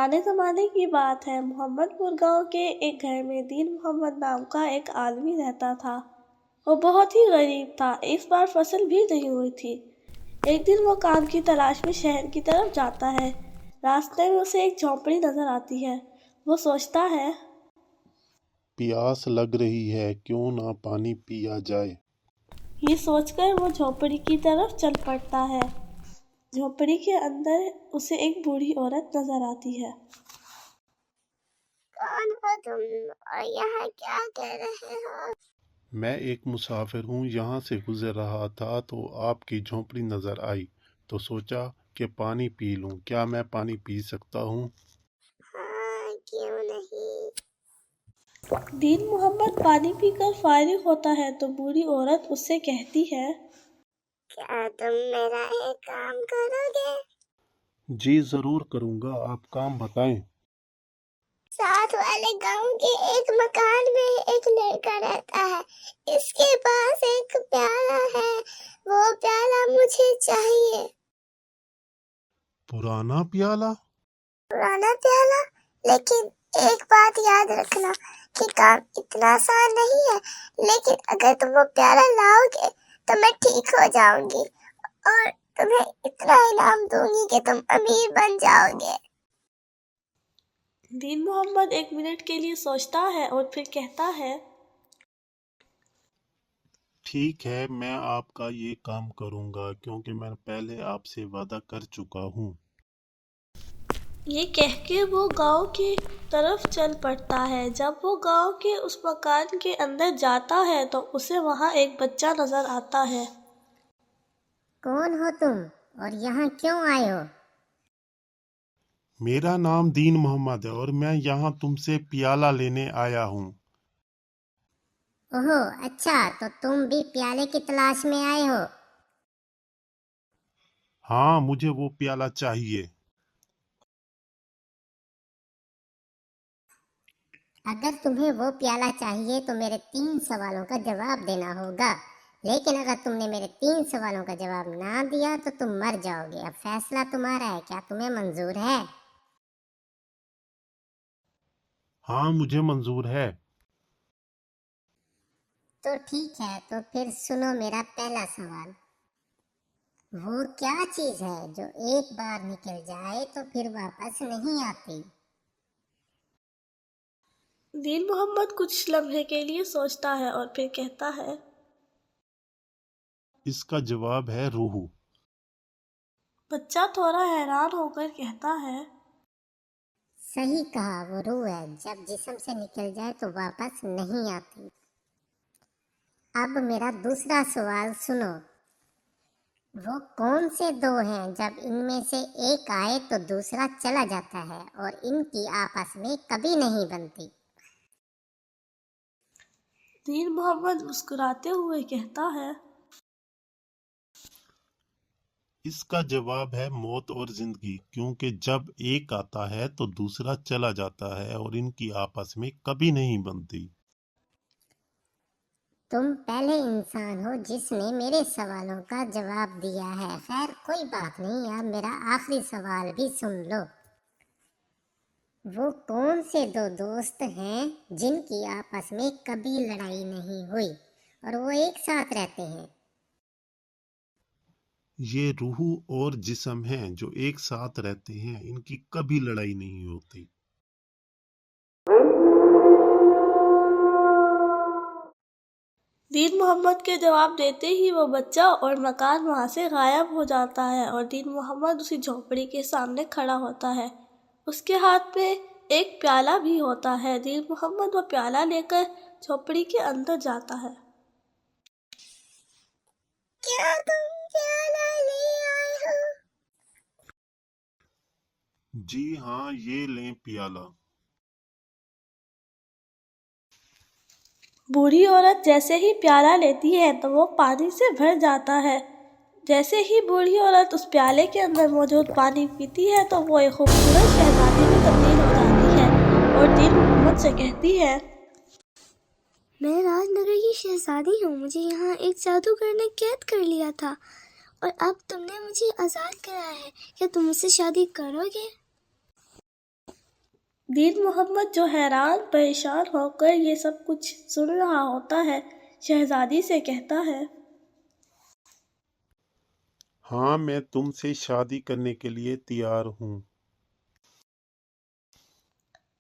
پرانے زمانے کی بات ہے، محمد پور گاؤں کے ایک گھر میں دین محمد نام کا ایک آدمی رہتا تھا۔ وہ بہت ہی غریب تھا، اس بار فصل بھی نہیں ہوئی تھی۔ ایک دن وہ کام کی تلاش میں شہر کی طرف جاتا ہے۔ راستے میں اسے ایک جھونپڑی نظر آتی ہے۔ وہ سوچتا ہے، پیاس لگ رہی ہے، کیوں نہ پانی پیا جائے۔ یہ سوچ کر وہ جھونپڑی کی طرف چل پڑتا ہے۔ جھونپڑی کے اندر اسے ایک بوڑھی عورت نظر آتی ہے۔ کون ہو تم اور یہاں کیا کر رہے ہو؟ میں ایک مسافر ہوں، یہاں سے گزر رہا تھا تو آپ کی جھونپڑی نظر آئی تو سوچا کہ پانی پی لوں۔ کیا میں پانی پی سکتا ہوں؟ ہاں، کیوں نہیں۔ دین محمد پانی پی کر فارغ ہوتا ہے تو بوڑھی عورت اس سے کہتی ہے، کیا تم میرا ایک کام کرو گے؟ جی ضرور کروں گا، آپ کام بتائیں۔ ساتھ والے گاؤں کے ایک مکان میں ایک لڑکا رہتا ہے، اس کے پاس ایک پیالہ ہے، وہ پیالہ مجھے چاہیے۔ پرانا پیالہ؟ پرانا پیالہ؟ لیکن ایک بات یاد رکھنا کہ کام اتنا آسان نہیں ہے، لیکن اگر تم وہ پیالہ لاؤ گے تو میں ٹھیک ہو جاؤں گی اور تمہیں اتنا انعام دوں گی کہ تم امیر بن جاؤ گے۔ دین محمد 1 منٹ کے لیے سوچتا ہے اور پھر کہتا ہے، ٹھیک ہے، میں آپ کا یہ کام کروں گا کیونکہ میں پہلے آپ سے وعدہ کر چکا ہوں۔ یہ کہہ کے وہ گاؤں کی طرف چل پڑتا ہے۔ جب وہ گاؤں کے اس مکان کے اندر جاتا ہے تو اسے وہاں ایک بچہ نظر آتا ہے۔ کون ہو تم اور یہاں کیوں آئے ہو؟ میرا نام دین محمد ہے اور میں یہاں تم سے پیالہ لینے آیا ہوں۔ اوہو، اچھا، تو تم بھی پیالے کی تلاش میں آئے ہو؟ ہاں، مجھے وہ پیالہ چاہیے۔ اگر تمہیں وہ پیالہ چاہیے تو میرے 3 سوالوں کا جواب دینا ہوگا، لیکن اگر تم نے میرے 3 سوالوں کا جواب نہ دیا تو تم مر جاؤ گے۔ اب فیصلہ تمہارا ہے، کیا تمہیں منظور ہے؟ ہاں، مجھے منظور ہے۔ تو ٹھیک ہے، تو پھر سنو میرا پہلا سوال۔ وہ کیا چیز ہے جو ایک بار نکل جائے تو پھر واپس نہیں آتی؟ دین محمد کچھ لمحے کے لیے سوچتا ہے اور پھر کہتا ہے، اس کا جواب ہے روح۔ بچہ تھوڑا حیران ہو کر کہتا ہے، صحیح کہا، وہ روح ہے، جب جسم سے نکل جائے تو واپس نہیں آتی۔ اب میرا دوسرا سوال سنو۔ وہ کون سے 2 ہیں جب ان میں سے ایک آئے تو دوسرا چلا جاتا ہے اور ان کی آپس میں کبھی نہیں بنتی؟ دین محمد مسکراتے ہوئے کہتا ہے، اس کا جواب ہے موت اور زندگی، کیونکہ جب ایک آتا ہے تو دوسرا چلا جاتا ہے اور ان کی آپس میں کبھی نہیں بنتی۔ تم پہلے انسان ہو جس نے میرے سوالوں کا جواب دیا ہے۔ خیر کوئی بات نہیں، اب میرا آخری سوال بھی سن لو۔ وہ کون سے 2 دوست ہیں جن کی آپس میں کبھی لڑائی نہیں ہوئی اور وہ ایک ساتھ رہتے ہیں؟ یہ روح اور جسم ہیں جو ایک ساتھ رہتے ہیں، ان کی کبھی لڑائی نہیں ہوتی۔ دین محمد کے جواب دیتے ہی وہ بچہ اور مکان وہاں سے غائب ہو جاتا ہے اور دین محمد اسی جھونپڑی کے سامنے کھڑا ہوتا ہے۔ اس کے ہاتھ میں ایک پیالہ بھی ہوتا ہے۔ دین محمد وہ پیالہ لے کر جھونپڑی کے اندر جاتا ہے۔ کیا تم پیالہ لے آئے ہو؟ جی ہاں، یہ لیں پیالہ۔ بوڑھی عورت جیسے ہی پیالہ لیتی ہے تو وہ پانی سے بھر جاتا ہے۔ جیسے ہی بوڑھی عورت اس پیالے کے اندر موجود پانی پیتی ہے تو وہ ایک خوبصورت شہزادی میں تبدیل ہو جاتی ہے اور دین محمد سے کہتی ہے، میں راج نگر کی شہزادی ہوں، مجھے یہاں ایک جادوگر نے قید کر لیا تھا اور اب تم نے مجھے آزاد کرایا ہے، کیا تم مجھ سے شادی کرو گے؟ دین محمد جو حیران پریشان ہو کر یہ سب کچھ سن رہا ہوتا ہے شہزادی سے کہتا ہے، ہاں میں تم سے شادی کرنے کے لیے تیار ہوں۔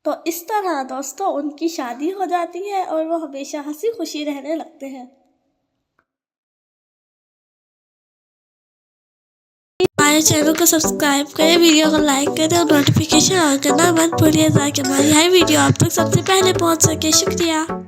تو اس طرح دوستوں ان کی شادی ہو جاتی ہے اور وہ ہمیشہ ہنسی خوشی رہنے لگتے ہیں۔ ہمارے چینل کو سبسکرائب کریں، ویڈیو کو لائک کریں اور نوٹیفیکیشن آن کرنا مت بھولیے تاکہ ہماری ہر ویڈیو آپ تک سب سے پہلے پہنچ سکے۔ شکریہ۔